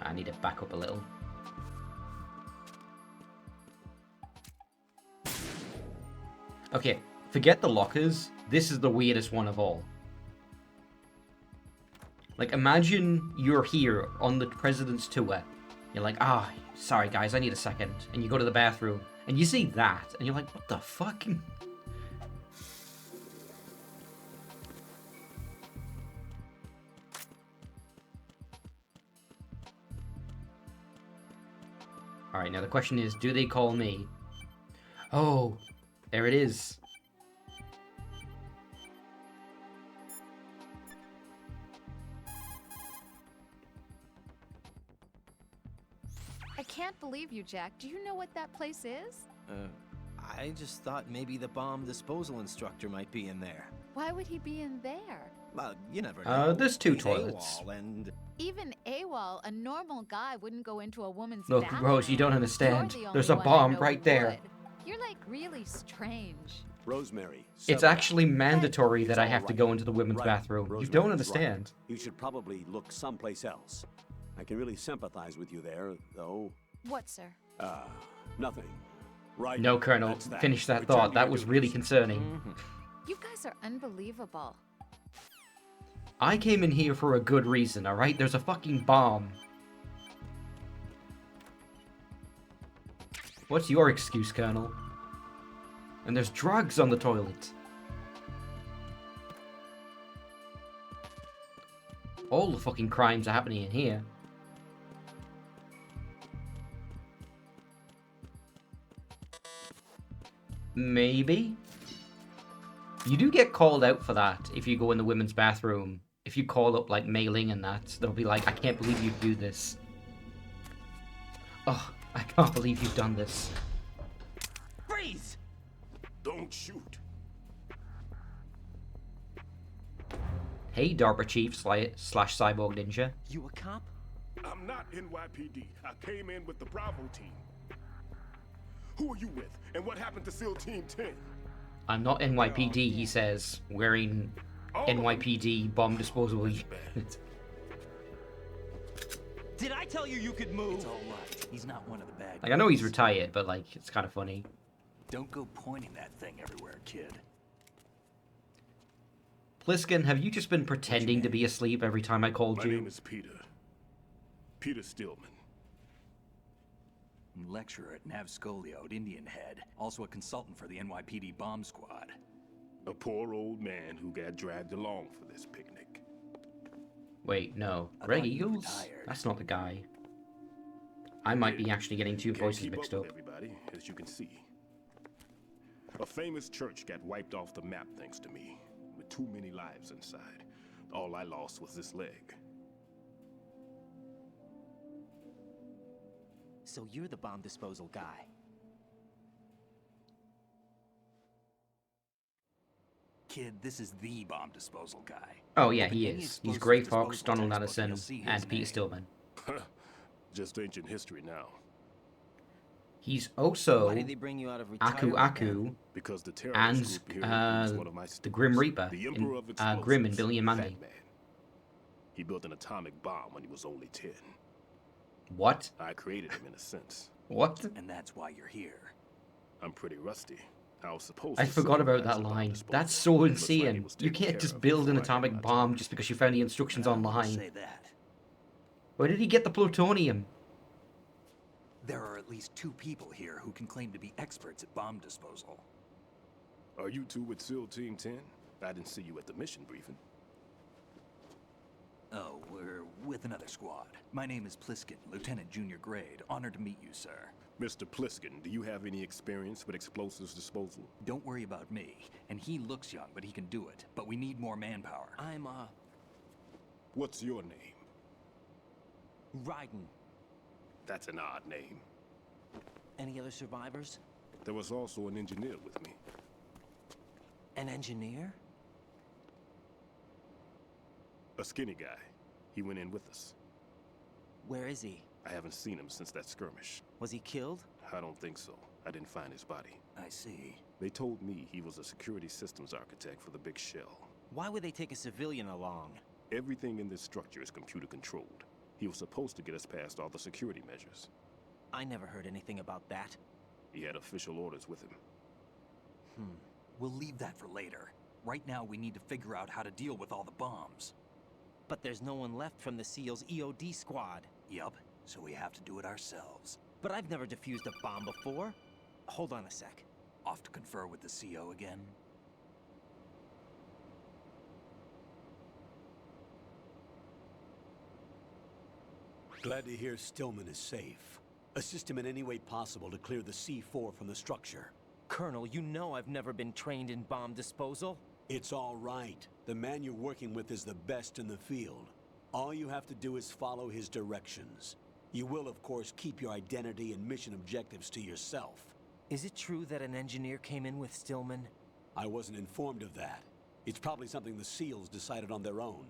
I need to back up a little. Okay, forget the lockers. This is the weirdest one of all. Like, imagine you're here on the president's tour. You're like, sorry guys, I need a second. And you go to the bathroom, and you see that, and you're like, what the fuck? Alright, now the question is, do they call me? Oh, there it is. I can't believe you, Jack. Do you know what that place is? I just thought maybe the bomb disposal instructor might be in there. Why would he be in there? Well, you never know. There's 2 He's toilets. AWOL and... Even AWOL, a normal guy wouldn't go into a woman's Look, bathroom. Rose, you don't understand. You're the There's a only one I bomb know right who there. would. You're like really strange. Rosemary. It's settle actually down. mandatory It's that I all have to right. go into the women's Right. bathroom. You Rosemary's don't right. understand. You should probably look someplace else. I can really sympathize with you there, though. What, sir? Nothing. Right. No, Colonel. That's that. Finish that Return thought. to That your was duties. really concerning. You guys are unbelievable. I came in here for a good reason, alright? There's a fucking bomb. What's your excuse, Colonel? And there's drugs on the toilet. All the fucking crimes are happening in here. Maybe? You do get called out for that if you go in the women's bathroom. If you call up, like, mailing and that, they'll be like, I can't believe you do this. Oh, I can't believe you've done this. Freeze! Don't shoot. Hey, DARPA Chief slash Cyborg Ninja. You a cop? I'm not NYPD. I came in with the Bravo team. Who are you with? And what happened to SEAL Team 10? I'm not NYPD, he says, wearing NYPD bomb disposal unit. Did I tell you you could move? It's all right. He's not one of the bad Like, I know he's guys. retired, but, like, it's kind of funny. Don't go pointing that thing everywhere, kid. Pliskin, have you just been pretending to be asleep every time I called My you? name is Peter. Peter Stillman. Lecturer at Navscolio at Indian Head. Also a consultant for the NYPD bomb squad. A poor old man who got dragged along for this picnic. Wait, no. I Greg thought you Eagles? retired. That's not the guy. I might be actually getting two Can't voices keep mixed up up. with everybody, as you can see. A famous church got wiped off the map thanks to me, with too many lives inside. All I lost was this leg. So you're the bomb disposal guy. Kid, this is the bomb disposal guy. Oh yeah, Open he any is. He's explosive Gray Fox, disposal Donald textbook and Addison, you'll see his and Peter name. Stillman. Just ancient history now. He's also Why did they bring you out of Aku retirement? Aku Because the and terrorist group here used one of my the Grim students, Reaper the Emperor of in Grim and Explosives, Billy and Mandy. Fat Man. He built an atomic bomb when he was only 10. What? I created him in a sense. What? And that's why you're here. I'm pretty rusty. I was supposed I to forgot about supervise that the bomb line. disposal. That's so Looks like it insane. was You taken can't care just of build an before I had atomic my bomb turn. just because you found the instructions I wouldn't online. say that. Where did he get the plutonium? There are at least 2 people here who can claim to be experts at bomb disposal. Are you two with SEAL Team 10? I didn't see you at the mission briefing. Oh, we're with another squad. My name is Pliskin, Lieutenant Junior Grade. Honored to meet you, sir. Mr. Pliskin, do you have any experience with explosives disposal? Don't worry about me. And he looks young, but he can do it. But we need more manpower. I'm, What's your name? Raiden. That's an odd name. Any other survivors? There was also an engineer with me. An engineer? A skinny guy. He went in with us. Where is he? I haven't seen him since that skirmish. Was he killed? I don't think so. I didn't find his body. I see. They told me he was a security systems architect for the big shell. Why would they take a civilian along? Everything in this structure is computer controlled. He was supposed to get us past all the security measures. I never heard anything about that. He had official orders with him. We'll leave that for later. Right now, we need to figure out how to deal with all the bombs. But there's no one left from the SEAL's EOD squad. Yup, so we have to do it ourselves. But I've never defused a bomb before. Hold on a sec. Off to confer with the CO again? Glad to hear Stillman is safe. Assist him in any way possible to clear the C4 from the structure. Colonel, you know I've never been trained in bomb disposal. It's all right. The man you're working with is the best in the field. All you have to do is follow his directions. You will, of course, keep your identity and mission objectives to yourself. Is it true that an engineer came in with Stillman? I wasn't informed of that. It's probably something the SEALs decided on their own.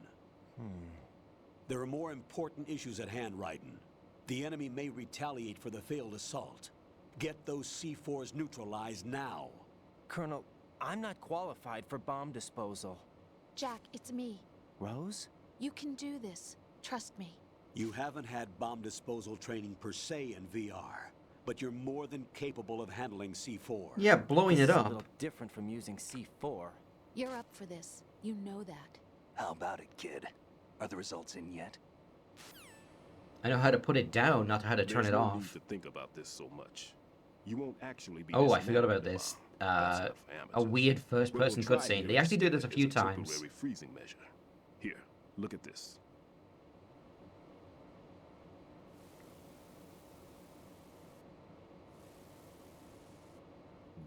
There are more important issues at hand, Raiden. The enemy may retaliate for the failed assault. Get those C4s neutralized now. Colonel, I'm not qualified for bomb disposal. Jack, it's me. Rose? You can do this. Trust me. You haven't had bomb disposal training per se in VR, but you're more than capable of handling C4. Yeah, blowing This it is a up. little different from using C4. You're up for this. You know that. How about it, kid? Are the results in yet? I know how to put it down, not how to turn There's it no off. need to think about this so much. You won't actually be Oh, I forgot dismantling about the this. bomb. That's enough for A amateurs. weird What we'll first-person try cutscene. here They actually do this a is few a times. temporary freezing measure. Here, look at this.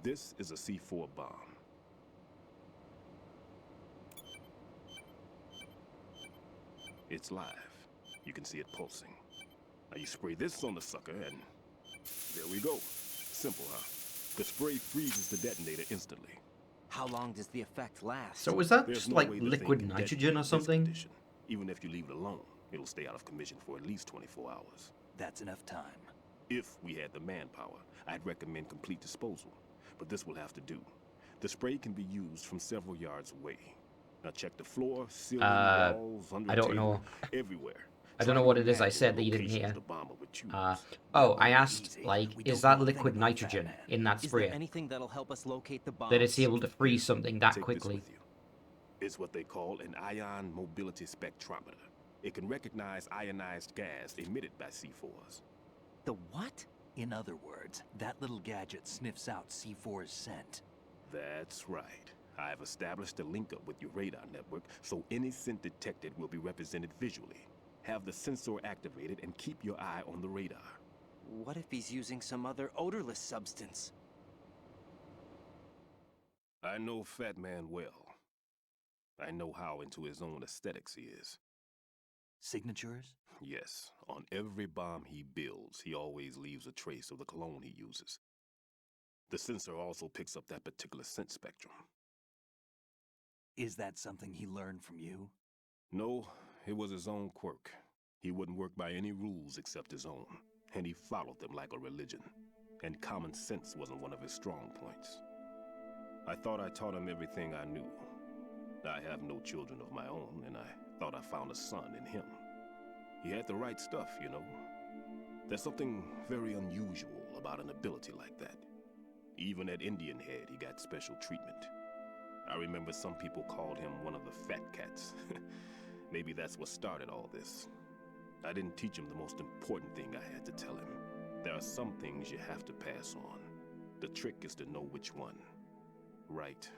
This is a C4 bomb. It's live. You can see it pulsing. Now you spray this on the sucker and there we go. Simple, huh? The spray freezes the detonator instantly. How long does the effect last? So was that There's just no like way the thing liquid can nitrogen detonate or in this something? condition. Even if you leave it alone, it'll stay out of commission for at least 24 hours. That's enough time. If we had the manpower, I'd recommend complete disposal. But this will have to do. The spray can be used from several yards away. Now check the floor, ceiling, walls, under I the don't table, know. everywhere. I don't know what it is I said that you didn't hear. Oh, I asked, like, is that liquid nitrogen in that Is sprayer? there anything that'll help us locate the bombs? That it's able to freeze something that Take quickly. This with you. It's what they call an ion mobility spectrometer. It can recognize ionized gas emitted by C4s. The what? In other words, that little gadget sniffs out C4's scent. That's right. I've established a link up with your radar network, so any scent detected will be represented visually. Have the sensor activated and keep your eye on the radar. What if he's using some other odorless substance? I know Fat Man well. I know how into his own aesthetics he is. Signatures? Yes, on every bomb he builds, he always leaves a trace of the cologne he uses. The sensor also picks up that particular scent spectrum. Is that something he learned from you? No, it was his own quirk. He wouldn't work by any rules except his own, and he followed them like a religion. And common sense wasn't one of his strong points. I thought I taught him everything I knew. I have no children of my own, and I thought I found a son in him. He had the right stuff, you know. There's something very unusual about an ability like that. Even at Indian Head, he got special treatment. I remember some people called him one of the fat cats. Maybe that's what started all this. I didn't teach him the most important thing I had to tell him. There are some things you have to pass on. The trick is to know which one. Right.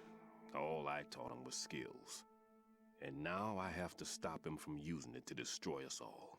All I taught him was skills. And now I have to stop him from using it to destroy us all.